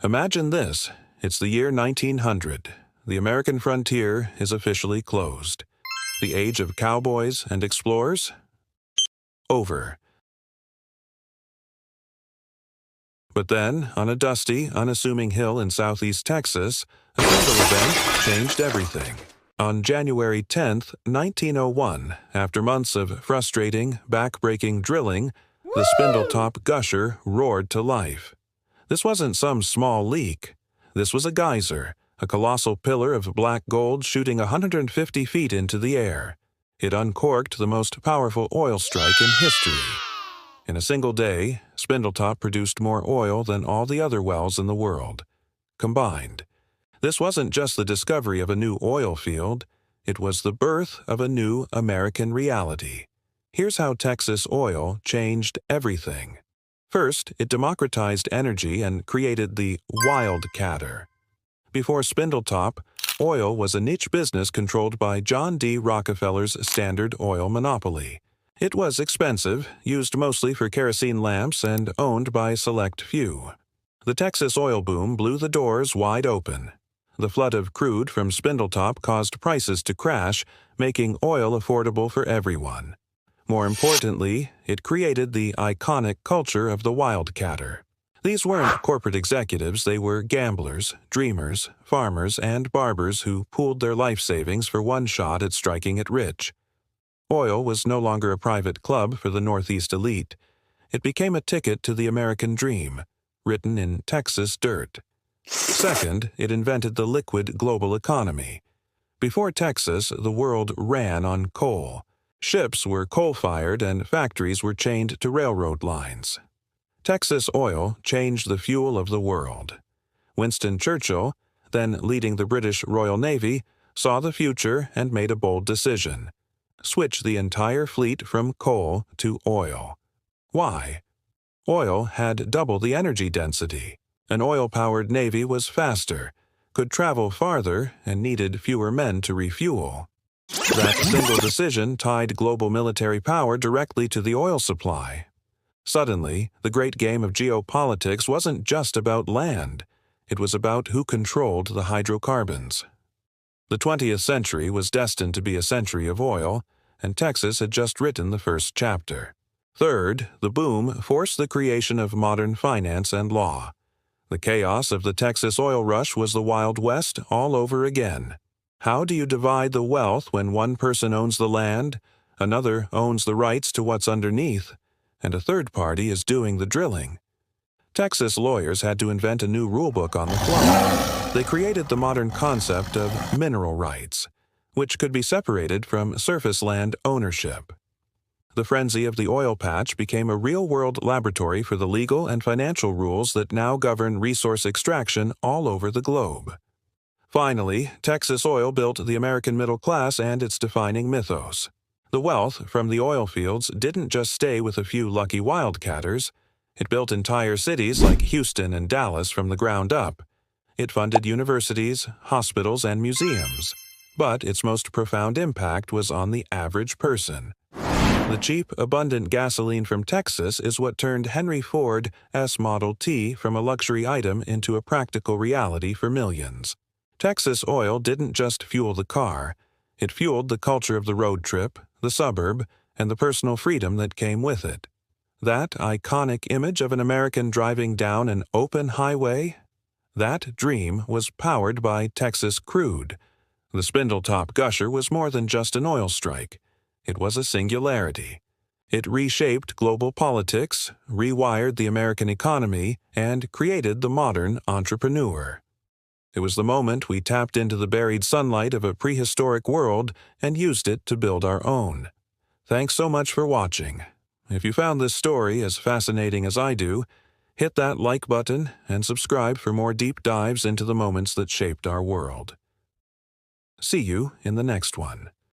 Imagine this. It's the year 1900. The American frontier is officially closed. The age of cowboys and explorers? Over. But then, on a dusty, unassuming hill in southeast Texas, a single event changed everything. On January 10, 1901, after months of frustrating, back-breaking drilling, the Spindletop Gusher roared to life. This wasn't some small leak. This was a geyser, a colossal pillar of black gold shooting 150 feet into the air. It uncorked the most powerful oil strike in history. In a single day, Spindletop produced more oil than all the other wells in the world, combined. This wasn't just the discovery of a new oil field, it was the birth of a new American reality. Here's how Texas oil changed everything. First, it democratized energy and created the wildcatter. Before Spindletop, oil was a niche business controlled by John D. Rockefeller's Standard Oil monopoly. It was expensive, used mostly for kerosene lamps, and owned by a select few. The Texas oil boom blew the doors wide open. The flood of crude from Spindletop caused prices to crash, making oil affordable for everyone. More importantly, it created the iconic culture of the wildcatter. These weren't corporate executives, they were gamblers, dreamers, farmers, and barbers who pooled their life savings for one shot at striking it rich. Oil was no longer a private club for the Northeast elite. It became a ticket to the American dream, written in Texas dirt. Second, it invented the liquid global economy. Before Texas, the world ran on coal. Ships were coal-fired and factories were chained to railroad lines. Texas oil changed the fuel of the world. Winston Churchill, then leading the British Royal Navy, saw the future and made a bold decision: switch the entire fleet from coal to oil. Why? Oil had double the energy density. An oil-powered navy was faster, could travel farther, and needed fewer men to refuel. That single decision tied global military power directly to the oil supply. Suddenly, the great game of geopolitics wasn't just about land. It was about who controlled the hydrocarbons. The 20th century was destined to be a century of oil, and Texas had just written the first chapter. Third, the boom forced the creation of modern finance and law. The chaos of the Texas oil rush was the Wild West all over again. How do you divide the wealth when one person owns the land, another owns the rights to what's underneath, and a third party is doing the drilling? Texas lawyers had to invent a new rulebook on the fly. They created the modern concept of mineral rights, which could be separated from surface land ownership. The frenzy of the oil patch became a real-world laboratory for the legal and financial rules that now govern resource extraction all over the globe. Finally, Texas oil built the American middle class and its defining mythos. The wealth from the oil fields didn't just stay with a few lucky wildcatters. It built entire cities like Houston and Dallas from the ground up. It funded universities, hospitals, and museums. But its most profound impact was on the average person. The cheap, abundant gasoline from Texas is what turned Henry Ford S Model T from a luxury item into a practical reality for millions. Texas oil didn't just fuel the car. It fueled the culture of the road trip, the suburb, and the personal freedom that came with it. That iconic image of an American driving down an open highway? That dream was powered by Texas crude. The Spindletop Gusher was more than just an oil strike. It was a singularity. It reshaped global politics, rewired the American economy, and created the modern entrepreneur. It was the moment we tapped into the buried sunlight of a prehistoric world and used it to build our own. Thanks so much for watching. If you found this story as fascinating as I do, hit that like button and subscribe for more deep dives into the moments that shaped our world. See you in the next one.